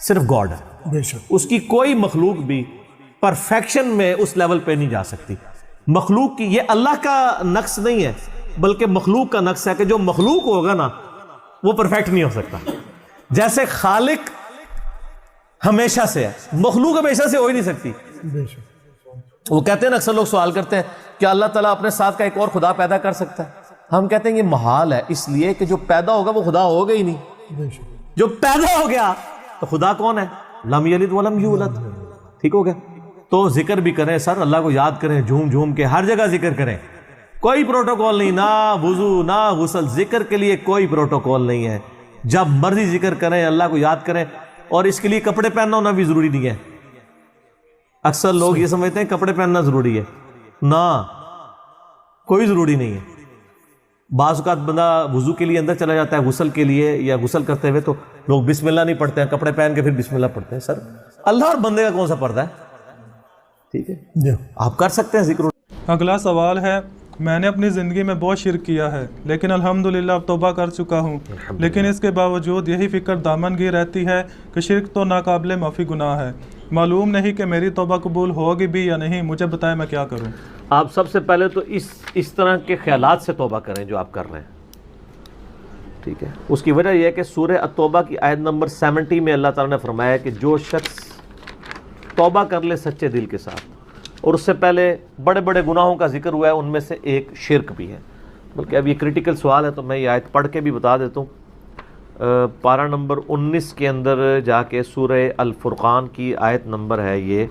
صرف گاڈ ہے، بے شک اس کی کوئی مخلوق بھی پرفیکشن میں اس لیول پہ نہیں جا سکتی. مخلوق کی یہ اللہ کا نقص نہیں ہے بلکہ مخلوق کا نقص ہے کہ جو مخلوق ہوگا نا وہ پرفیکٹ نہیں ہو سکتا. جیسے خالق ہمیشہ سے ہے، مخلوق ہمیشہ سے ہو ہی نہیں سکتی. بے شک وہ کہتے ہیں نا، اکثر لوگ سوال کرتے ہیں کہ اللہ تعالیٰ اپنے ساتھ کا ایک اور خدا پیدا کر سکتا ہے. ہم کہتے ہیں یہ محال ہے، اس لیے کہ جو پیدا ہوگا وہ خدا ہوگا ہی نہیں. بے شک جو پیدا ہو گیا تو خدا کون ہے؟ لم یلد ولم یولد. ٹھیک ہو گیا؟ تو ذکر بھی کریں سر، اللہ کو یاد کریں، جھوم جھوم کے ہر جگہ ذکر کریں. کوئی پروٹوکول نہیں، نہ وضو نہ غسل، ذکر کے لیے کوئی پروٹوکول نہیں ہے. جب مرضی ذکر کریں، اللہ کو یاد کریں. اور اس کے لیے کپڑے پہننا ہونا بھی ضروری نہیں ہے. اکثر لوگ یہ سمجھتے ہیں کپڑے پہننا ضروری ہے، نہ کوئی ضروری نہیں ہے. بعض اوقات بندہ وضو کے لیے اندر چلا جاتا ہے غسل کے لیے یا غسل کرتے ہوئے، تو لوگ بسم اللہ نہیں پڑھتے ہیں، کپڑے پہن کے پھر بسم اللہ پڑھتے ہیں. سر اللہ اور بندے کا کون سا پردہ ہے؟ ٹھیک ہے، جی آپ کر سکتے ہیں ذکر. اگلا سوال ہے، میں نے اپنی زندگی میں بہت شرک کیا ہے لیکن الحمدللہ اب توبہ کر چکا ہوں، لیکن اس کے باوجود یہی فکر دامن گیر رہتی ہے کہ شرک تو ناقابل معافی گناہ ہے. معلوم نہیں کہ میری توبہ قبول ہوگی بھی یا نہیں، مجھے بتائیں میں کیا کروں. آپ سب سے پہلے تو اس طرح کے خیالات سے توبہ کریں جو آپ کر رہے ہیں. ٹھیک ہے، اس کی وجہ یہ ہے کہ سورہ التوبہ کی آیت نمبر 70 میں اللہ تعالیٰ نے فرمایا کہ جو شخص توبہ کر لے سچے دل کے ساتھ، اور اس سے پہلے بڑے بڑے گناہوں کا ذکر ہوا ہے، ان میں سے ایک شرک بھی ہے. بلکہ اب یہ کریٹیکل سوال ہے تو میں یہ آیت پڑھ کے بھی بتا دیتا ہوں. پارہ نمبر 19 کے اندر جا کے سورہ الفرقان کی آیت نمبر ہے یہ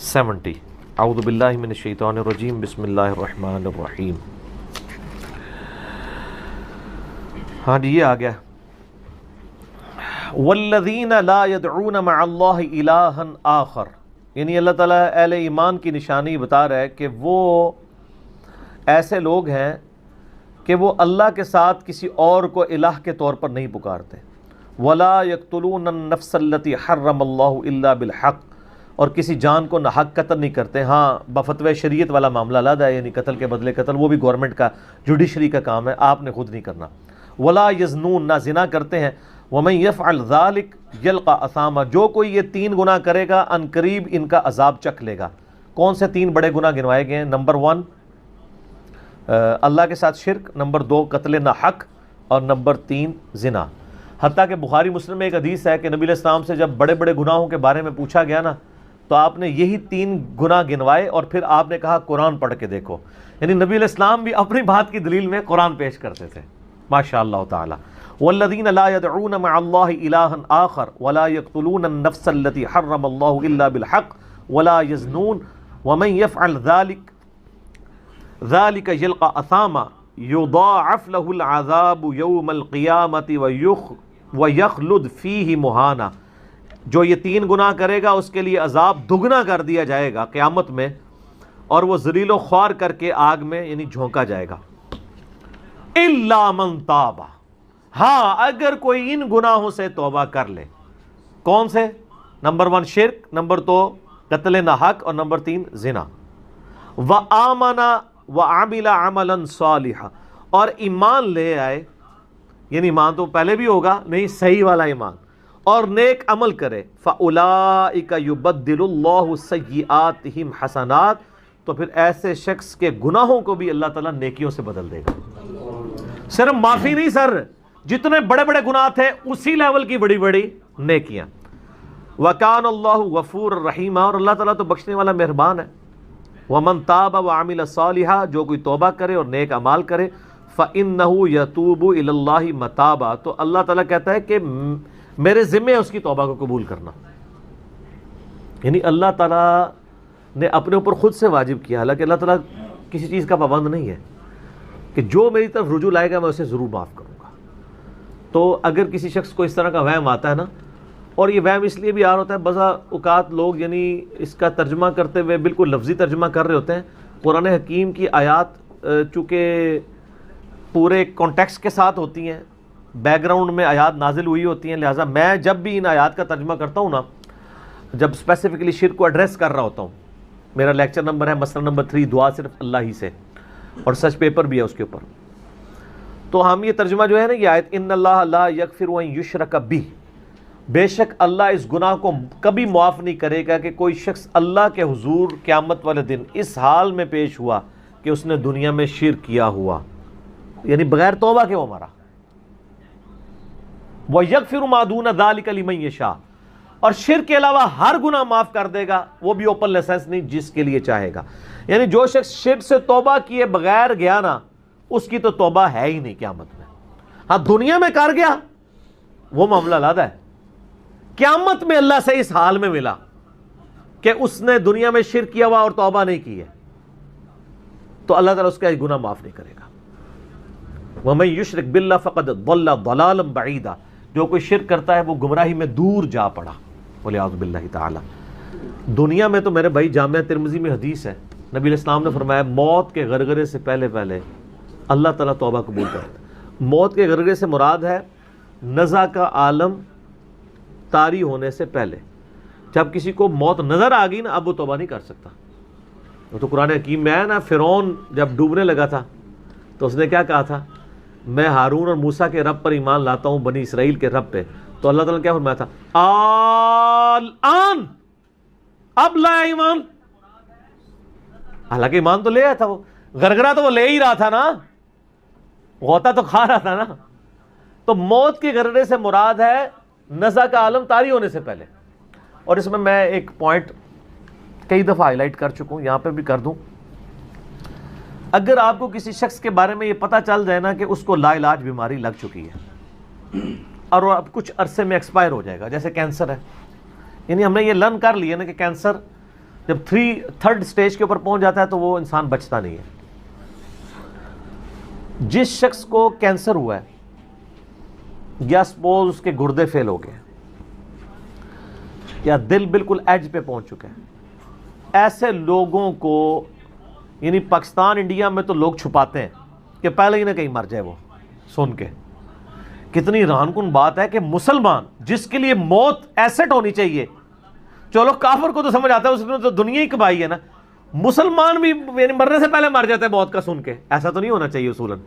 70. اعوذ باللہ من الشیطان الرجیم، بسم اللہ الرحمن الرحیم. ہاں جی، یہ آ گیا، والذین لا يدعون مع اللہ الہا آخر. یعنی اللہ تعالیٰ اہل ایمان کی نشانی بتا رہا ہے کہ وہ ایسے لوگ ہیں کہ وہ اللہ کے ساتھ کسی اور کو الہ کے طور پر نہیں پکارتے. ولا يقتلون النفس التي حرم اللہ الا بالحق، اور کسی جان کو ناحق قتل نہیں کرتے. ہاں بفتوی شریعت والا معاملہ علیحدہ ہے، یعنی قتل کے بدلے قتل، وہ بھی گورنمنٹ کا جوڈیشری کا کام ہے، آپ نے خود نہیں کرنا. ولا یزنون، نہ زنا کرتے ہیں. ومن یفعل ذلک یلقى اثاما، جو کوئی یہ 3 گناہ کرے گا ان قریب ان کا عذاب چکھ لے گا. کون سے 3 بڑے گناہ گنوائے گئے ہیں؟ نمبر 1 اللہ کے ساتھ شرک، نمبر 2 قتل ناحق، اور نمبر 3 زنا. حتیٰ کہ بخاری مسلم میں ایک حدیث ہے کہ نبی علیہ السلام سے جب بڑے بڑے گناہوں کے بارے میں پوچھا گیا نا، تو آپ نے یہی 3 گناہ گنوائے اور پھر آپ نے کہا قرآن پڑھ کے دیکھو. یعنی نبی علیہ السلام بھی اپنی بات کی دلیل میں قرآن پیش کرتے تھے. ماشاء اللہ تعالی. والذین لا يدعون مع اللہ الہا آخر ولا يقتلون النفس التي حرم اللہ الا بالحق ولا يزنون ومن يفعل ذلك يلقى اثاما يضاعف له العذاب يوم القیامة ويخلد فيه مہانا. جو یہ 3 گناہ کرے گا اس کے لیے عذاب دگنا کر دیا جائے گا قیامت میں، اور وہ ذلیل و خوار کر کے آگ میں یعنی جھونکا جائے گا. الا من تاب، ہاں اگر کوئی ان گناہوں سے توبہ کر لے. کون سے؟ نمبر 1 شرک، نمبر 2 قتل ناحق، اور نمبر 3 زنا. وآمن وعمل عملا صالحا، اور ایمان لے آئے، یعنی ایمان تو پہلے بھی ہوگا، نہیں صحیح والا ایمان، اور نیک عمل کرے. فاولئک یبدل اللہ سیئاتہم حسنات، تو پھر ایسے شخص کے گناہوں کو بھی اللہ تعالیٰ نیکیوں سے بدل دے گا. صرف معافی نہیں سر، جتنے بڑے بڑے گناہ تھے اسی لیول کی بڑی بڑی نیکیاں. وَكَانَ اللَّهُ غَفُورًا رَحِيمًا، اور اللہ تعالیٰ تو بخشنے والا مہربان ہے. وَمَن تَابَ وَعَمِلَ صَالِحًا، جو کوئی توبہ کرے اور نیک اعمال کرے. فَإِنَّهُ يَتُوبُ إِلَى اللَّهِ مَتَابًا، تو اللہ تعالیٰ کہتا ہے کہ میرے ذمہ ہے اس کی توبہ کو قبول کرنا. یعنی اللہ تعالیٰ نے اپنے اوپر خود سے واجب کیا، حالانکہ اللہ تعالیٰ کسی چیز کا پابند نہیں ہے، کہ جو میری طرف رجوع لائے گا میں اسے ضرور معاف کروں گا. تو اگر کسی شخص کو اس طرح کا وہم آتا ہے نا، اور یہ وہم اس لیے بھی آ رہا ہوتا ہے، بعض اوقات لوگ یعنی اس کا ترجمہ کرتے ہوئے بالکل لفظی ترجمہ کر رہے ہوتے ہیں. قرآن حکیم کی آیات چونکہ پورے کانٹیکسٹ کے ساتھ ہوتی ہیں، بیک گراؤنڈ میں آیات نازل ہوئی ہوتی ہیں، لہٰذا میں جب بھی ان آیات کا ترجمہ کرتا ہوں نا، جب اسپیسیفکلی شرک کو ایڈریس کر رہا ہوتا ہوں، میرا لیکچر نمبر ہے مسئلہ نمبر 3 دعا صرف اللہ ہی سے، اور سچ پیپر بھی ہے اس کے اوپر. تو ہم یہ ترجمہ جو ہے نا، یہ آیت ان اللہ لا یغفر ان یشرک بہ بے شک اللہ اس گناہ کو کبھی معاف نہیں کرے گا کہ کوئی شخص اللہ کے حضور قیامت والے دن اس حال میں پیش ہوا کہ اس نے دنیا میں شرک کیا ہوا، یعنی بغیر توبہ کے وہ مرا۔ وَيَغْفِرُ مَا دُونَ ذَلِكَ لِمَن يَشَاءُ، اور شرک کے علاوہ ہر گناہ معاف کر دے گا، وہ بھی اوپن لائسنس نہیں، جس کے لیے چاہے گا۔ یعنی جو شخص شرک سے توبہ کیے بغیر گیا نا، اس کی تو توبہ ہے ہی نہیں قیامت میں۔ ہاں دنیا میں کر گیا وہ معاملہ علیحدہ ہے، قیامت میں اللہ سے اس حال میں ملا کہ اس نے دنیا میں شرک کیا ہوا اور توبہ نہیں کی ہے، تو اللہ تعالیٰ اس کا گناہ معاف نہیں کرے گا۔ وَمَن يُشْرِكْ بِاللَّهِ فَقَدْ ضَلَّ ضَلَالًا بَعِيدًا، جو کوئی شرک کرتا ہے وہ گمراہی میں دور جا پڑا، وَلِعَوْذُ بِاللَّهِ تعالی۔ دنیا میں تو میرے بھائی جامعہ ترمذی میں حدیث ہے، نبی علیہ السلام نے فرمایا موت کے غرغرے سے پہلے اللہ تعالیٰ توبہ قبول کرتا ہے۔ موت کے غرغرے سے مراد ہے نزع کا عالم طاری ہونے سے پہلے، جب کسی کو موت نظر آ گئی نا، اب وہ توبہ نہیں کر سکتا۔ وہ تو قرآن حکیم میں ہے نا، فرعون جب ڈوبنے لگا تھا تو اس نے کیا کہا تھا، میں ہارون اور موسیٰ کے رب پر ایمان لاتا ہوں، بنی اسرائیل کے رب پہ۔ تو اللہ تعالیٰ نے کیا فرمایا تھا، الآن، اب لایا ایمان۔ حالانکہ ایمان تو لے آیا تھا، وہ غرغرہ تو وہ لے ہی رہا تھا نا، غوطہ تو کھا رہا تھا نا۔ تو موت کے غرغرے سے مراد ہے نزع کا عالم طاری ہونے سے پہلے۔ اور اس میں ایک پوائنٹ کئی دفعہ ہائی لائٹ کر چکا ہوں، یہاں پہ بھی کر دوں۔ اگر آپ کو کسی شخص کے بارے میں یہ پتہ چل جائے نا کہ اس کو لا علاج بیماری لگ چکی ہے اور وہ اب کچھ عرصے میں ایکسپائر ہو جائے گا، جیسے کینسر ہے، یعنی ہم نے یہ لرن کر لیا نا کہ کینسر جب 3rd سٹیج کے اوپر پہنچ جاتا ہے تو وہ انسان بچتا نہیں ہے۔ جس شخص کو کینسر ہوا ہے یا سپوز اس کے گردے فیل ہو گئے یا دل بالکل ایج پہ پہنچ چکا ہے، ایسے لوگوں کو یعنی پاکستان انڈیا میں تو لوگ چھپاتے ہیں کہ پہلے ہی نہ کہیں مر جائے وہ سن کے۔ کتنی حیران کن بات ہے کہ مسلمان جس کے لیے موت ایسٹ ہونی چاہیے، چلو کافر کو تو سمجھ آتا ہے، اس نے تو دنیا ہی کمائی ہے نا، مسلمان بھی یعنی مرنے سے پہلے مر جاتا ہے موت کا سن کے۔ ایسا تو نہیں ہونا چاہیے اصولاً۔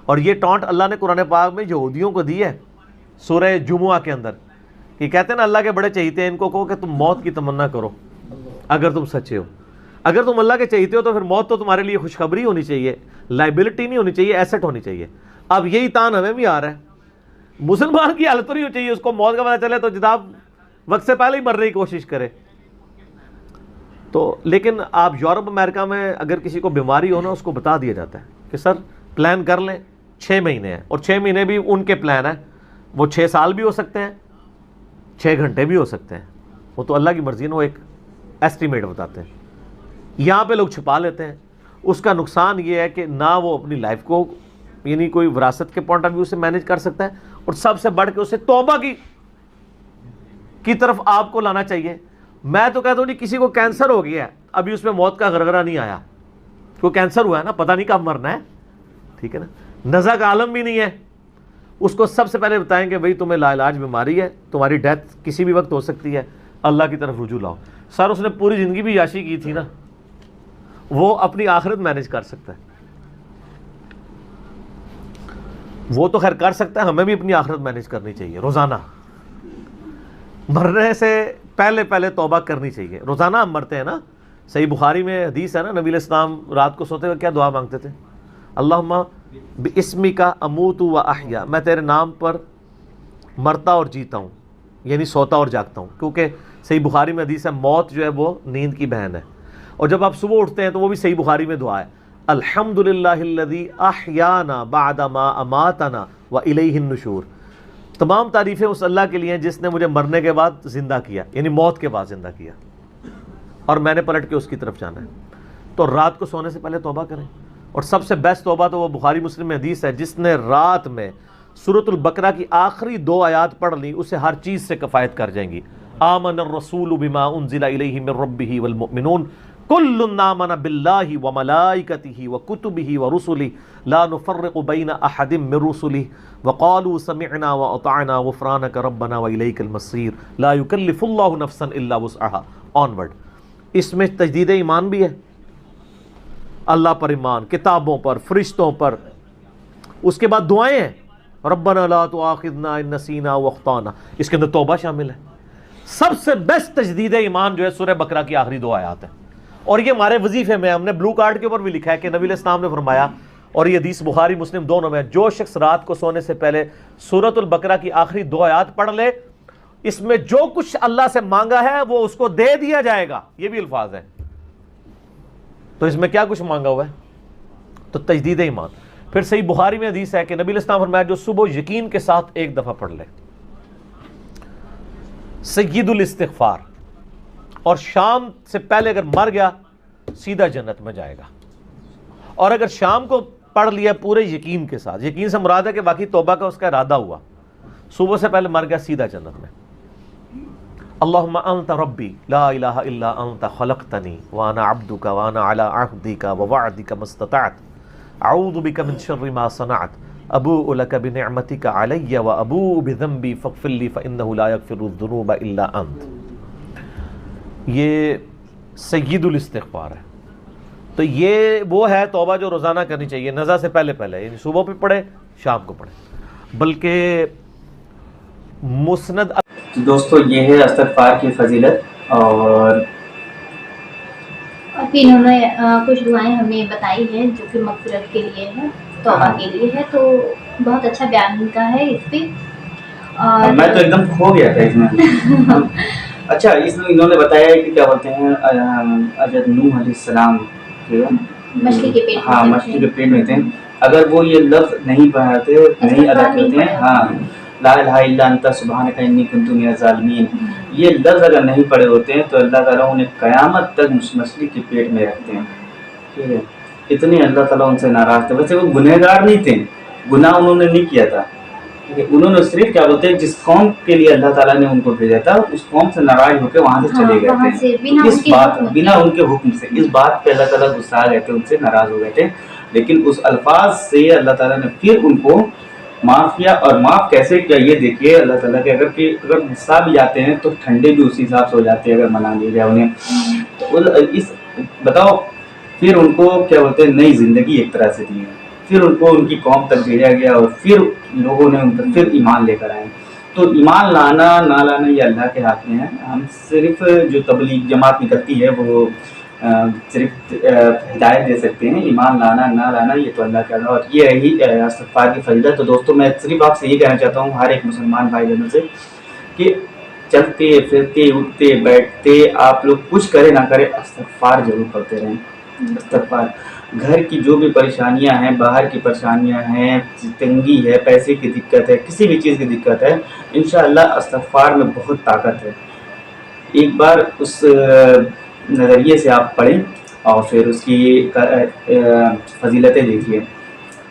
اور یہ ٹانٹ اللہ نے قرآن پاک میں یہودیوں کو دی ہے سورہ جمعہ کے اندر، کہ کہتے ہیں نا اللہ کے بڑے چہیتے ہیں، ان کو کہو کہ تم موت کی تمنا کرو اگر تم سچے ہو۔ اگر تم اللہ کے چہیتے ہو تو پھر موت تو تمہارے لیے خوشخبری ہونی چاہیے، لائبلٹی نہیں ہونی چاہیے، ایسٹ ہونی چاہیے۔ اب یہی تان ہمیں بھی آ رہا ہے، مسلمان کی حالت نہیں ہونی چاہیے، اس کو موت کا پتہ چلے تو جناب وقت سے پہلے ہی مرنے کی کوشش کرے۔ تو لیکن آپ یورپ امریکہ میں اگر کسی کو بیماری ہو نا، اس کو بتا دیا جاتا ہے کہ سر پلان کر لیں 6 مہینے ہیں، اور 6 مہینے بھی ان کے پلان ہیں، وہ 6 سال بھی ہو سکتے ہیں، 6 گھنٹے بھی ہو سکتے ہیں، وہ تو اللہ کی مرضی ہے، وہ ایک ایسٹیمیٹ بتاتے ہیں۔ یہاں پہ لوگ چھپا لیتے ہیں۔ اس کا نقصان یہ ہے کہ نہ وہ اپنی لائف کو یعنی کوئی وراثت کے پوائنٹ آف ویو سے مینیج کر سکتا ہے، اور سب سے بڑھ کے اسے توبہ کی طرف آپ کو لانا چاہیے۔ میں تو کہتا ہوں جی کسی کو کینسر ہو گیا ہے، ابھی اس میں موت کا غرغرہ نہیں آیا، کوئی کینسر ہوا ہے نا، پتہ نہیں کب مرنا ہے، ٹھیک ہے نا، نزع کا عالم بھی نہیں ہے، اس کو سب سے پہلے بتائیں کہ بھائی تمہیں لا علاج بیماری ہے، تمہاری ڈیتھ کسی بھی وقت ہو سکتی ہے، اللہ کی طرف رجوع لاؤ۔ سر اس نے پوری زندگی بھی عیاشی کی تھی نا، وہ اپنی آخرت مینیج کر سکتا ہے، وہ تو خیر کر سکتا ہے، ہمیں بھی اپنی آخرت مینیج کرنی چاہیے روزانہ، مرنے سے پہلے توبہ کرنی چاہیے۔ روزانہ ہم مرتے ہیں نا، صحیح بخاری میں حدیث ہے نا، نبی علیہ السلام رات کو سوتے ہوئے کیا دعا مانگتے تھے، اللہم باسمک اموت و احیا، میں تیرے نام پر مرتا اور جیتا ہوں، یعنی سوتا اور جاگتا ہوں، کیونکہ صحیح بخاری میں حدیث ہے موت جو ہے وہ نیند کی بہن ہے۔ اور جب آپ صبح اٹھتے ہیں تو وہ بھی صحیح بخاری میں دعا ہے، الحمدللہ الذی احیانا بعد ما اماتنا والیہ النشور، تمام تعریفیں اس اللہ کے لیے ہیں جس نے مجھے مرنے کے بعد زندہ کیا، یعنی موت کے بعد زندہ کیا، اور میں نے پلٹ کے اس کی طرف جانا ہے۔ تو رات کو سونے سے پہلے توبہ کریں، اور سب سے بیسٹ توبہ تو وہ بخاری مسلم میں حدیث ہے، جس نے رات میں سورۃ البقرہ کی آخری 2 آیات پڑھ لی، اسے ہر چیز سے کفایت کر جائیں گی۔ آمن الرسول بما انزل الیہ من ربہ والمؤمنون کل آمن باللہ وملائکتہ وکتبہ ورسلہ لا نفرق بین احد من رسلہ وقالوا سمعنا واطعنا غفرانک ربنا والیک المصیر لا یکلف اللہ نفسا الا وسعہا آنورڈ۔ اس میں تجدید ایمان بھی ہے، اللہ پر ایمان، کتابوں پر، فرشتوں پر، اس کے بعد دعائیں ہیں ربنا لا تؤاخذنا ان نسینا واخطانا، اس کے اندر توبہ شامل ہے۔ سب سے بیسٹ تجدید ایمان جو ہے سورہ بقرہ کی آخری 2 آیات ہیں، اور یہ ہمارے وظیفے میں ہم نے بلو کارڈ کے اوپر بھی لکھا ہے کہ نبی علیہ السلام نے فرمایا، اور یہ حدیث بخاری مسلم دونوں میں، جو شخص رات کو سونے سے پہلے سورۃ البقرہ کی آخری 2 آیات پڑھ لے، اس میں جو کچھ اللہ سے مانگا ہے وہ اس کو دے دیا جائے گا، یہ بھی الفاظ ہیں۔ تو اس میں کیا کچھ مانگا ہوا ہے؟ تو تجدید ایمان۔ پھر صحیح بخاری میں حدیث ہے کہ نبی علیہ السلام فرمایا جو صبح یقین کے ساتھ ایک دفعہ پڑھ لے سید الاستغفار، اور شام سے پہلے اگر مر گیا سیدھا جنت میں جائے گا، اور اگر شام کو پڑھ لیا پورے یقین کے ساتھ، یقین سے مراد ہے کہ باقی توبہ کا اس کا ارادہ ہوا، صبح سے پہلے مر گیا سیدھا جنت میں۔ اللہم انت ربی لا الہ الا انت خلقتنی وانا عبدک وانا علی عہدک ووعدک ما استطعت اعوذ بک من شر ما صنعت ابوء لک بنعمتک علی وابوء بذنبی فاغفر لی فانہ لا یغفر الذنوب الا انت۔ یہ سید الاستغفار ہے۔ تو یہ وہ ہے توبہ جو روزانہ کرنی چاہیے، نزا سے پہلے یعنی صبح پہ پڑھے، شام کو پڑھے۔ بلکہ مسند دوستو یہ ہے استغفار کی فضیلت، اور پھر انہوں نے کچھ دعائیں ہمیں بتائی ہیں جو کہ مغفرت کے لیے ہے، توبہ کے لیے ہے، تو بہت اچھا بیان ان کا ہے اس پہ۔ اور میں تو ایک دم کھو گیا تھا اس میں۔ اچھا، اس میں انہوں نے بتایا ہے کہ کیا بولتے ہیں حضرت نوح علیہ السلام مچھلی کے پیٹ، ہاں مچھلی کے پیٹ میں تھے، اگر وہ یہ لفظ نہیں پڑھاتے، نہیں ادا کرتے ہیں، ہاں لا الہ الا انت سبحانک انی کنت من الظالمین، یہ لفظ اگر نہیں پڑھے ہوتے ہیں تو اللہ تعالیٰ انہیں قیامت تک مچھلی کے پیٹ میں رکھتے ہیں، ٹھیک ہے؟ اتنے اللہ تعالیٰ ان سے ناراض تھے۔ ویسے وہ گنہگار نہیں تھے، گناہ انہوں نے نہیں کیا تھا، ٹھیک ہے؟ انہوں نے صرف کیا بولتے ہیں جس قوم کے لیے اللہ تعالیٰ نے ان کو بھیجا تھا اس قوم سے ناراض ہو کے وہاں سے چلے گئے تھے، اس بات بنا ان کے حکم سے، اس بات پہ اللہ تعالیٰ غصہ آ گئے تھے، ان سے ناراض ہو گئے تھے، لیکن اس الفاظ سے اللہ تعالیٰ نے پھر ان کو معاف کیا۔ اور معاف کیسے کیا یہ دیکھیے اللہ تعالیٰ کے، اگر غصہ بھی جاتے ہیں تو ٹھنڈے بھی اسی حساب سے ہو جاتے ہیں اگر منا لیا جائے انہیں۔ تو اس بتاؤ پھر ان کو کیا بولتے ہیں نئی زندگی ایک طرح سے دی، پھر ان کو ان کی قوم تک بھیجا گیا، اور پھر لوگوں نے ان پر پھر ایمان لے کر آئے۔ تو ایمان لانا نہ لانا یہ اللہ کے ہاتھ میں ہے، ہم صرف جو تبلیغ جماعت نکلتی ہے وہ صرف ہدایت دے سکتے ہیں، ایمان لانا نہ لانا یہ تو اللہ کا ہے، اور یہ ہے ہی استغفار کی فضیلت۔ تو دوستوں میں صرف آپ سے یہ کہنا چاہتا ہوں، ہر ایک مسلمان بھائی بہنوں سے، کہ چلتے پھرتے اٹھتے بیٹھتے آپ لوگ کچھ کرے نہ کرے استغفار ضرور پڑھتے رہیں۔ استغفار، گھر کی جو بھی پریشانیاں ہیں، باہر کی پریشانیاں ہیں، تنگی ہے، پیسے کی دقت ہے، کسی بھی چیز کی دقت ہے، انشاءاللہ استغفار میں بہت طاقت ہے۔ ایک بار اس نظریے سے آپ پڑھیں اور پھر اس کی فضیلتیں دیکھیے۔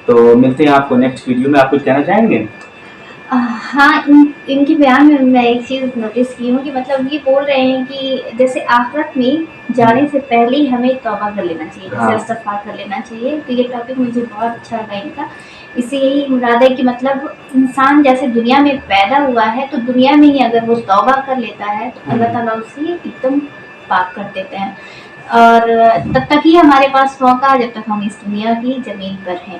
تو ملتے ہیں آپ کو نیکسٹ ویڈیو میں۔ آپ کچھ کہنا چاہیں گے؟ ہاں، ان کے بیان میں میں ایک چیز نوٹس کی ہوں کہ مطلب یہ بول رہے ہیں کہ جیسے آخرت میں جانے سے پہلے ہی ہمیں توبہ کر لینا چاہیے، جیسے استغفار کر لینا چاہیے۔ تو یہ ٹاپک مجھے بہت اچھا لگا ان کا۔ اس سے یہی مراد ہے کہ مطلب انسان جیسے دنیا میں پیدا ہوا ہے تو دنیا میں ہی اگر وہ توبہ کر لیتا ہے تو اللہ تعالیٰ اسے ایک دم پاک کر دیتے ہیں، اور تب تک ہی ہمارے پاس موقع ہے جب تک ہم اس دنیا کی زمین پر ہیں،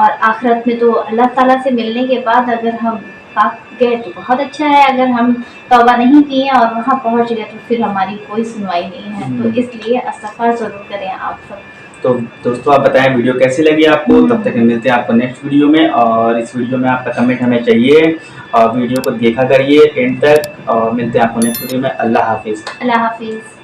اور آخرت میں تو اللہ تعالیٰ سے ملنے کے بعد اگر ہم پاک گئے تو بہت اچھا ہے، اگر ہم توبہ نہیں کیے اور وہاں پہنچ گئے تو پھر ہماری کوئی سنوائی نہیں ہے۔ تو اس لیے استغفار ضرور کریں آپ سب۔ تو دوستو آپ بتائیں ویڈیو کیسی لگی آپ کو، تب تک ملتے ہیں آپ کو نیکسٹ ویڈیو میں، اور اس ویڈیو میں آپ کا کمنٹ ہمیں چاہیے، اور ویڈیو کو دیکھا کریے اینڈ تک، اور ملتے ہیں آپ کو نیکسٹ ویڈیو میں۔ اللہ حافظ۔ اللہ حافظ۔